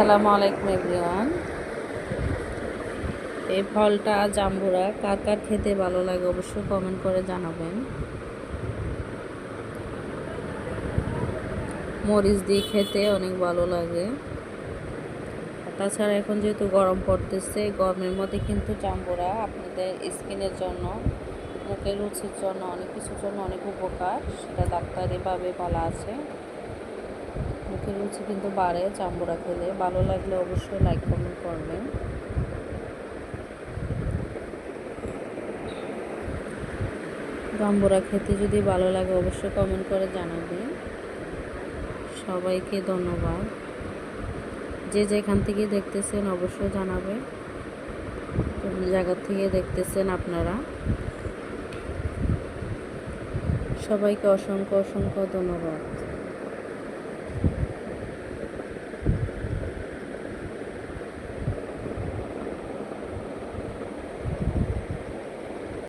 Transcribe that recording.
আসসালামু আলাইকুম এভরিওয়ান। এই ফলটা জাম্বুরা কার কার খেতে ভালো লাগে অবশ্যই কমেন্ট করে জানাবেন। মরিচ দিয়ে খেতে অনেক ভালো লাগে। তাছাড়া এখন যেহেতু গরম পড়তেছে, গরমের মধ্যে কিন্তু জাম্বুরা আপনাদের স্কিনের জন্য, মুখের রুচির জন্য, অনেক কিছুর জন্য অনেক উপকার, সেটা ডাক্তারিভাবে বলা আছে। মুখের রুচি কিন্তু বাড়ে জাম্বুরা খেলে। ভালো লাগলে অবশ্যই লাইক কমেন্ট করবেন। জাম্বুরা খেতে যদি ভালো লাগে অবশ্যই কমেন্ট করে জানাবেন। সবাইকে ধন্যবাদ। যে যেখান থেকে দেখতেছেন অবশ্যই জানাবেন কোন জায়গা থেকে দেখতেছেন আপনারা। সবাইকে অসংখ্য অসংখ্য ধন্যবাদ।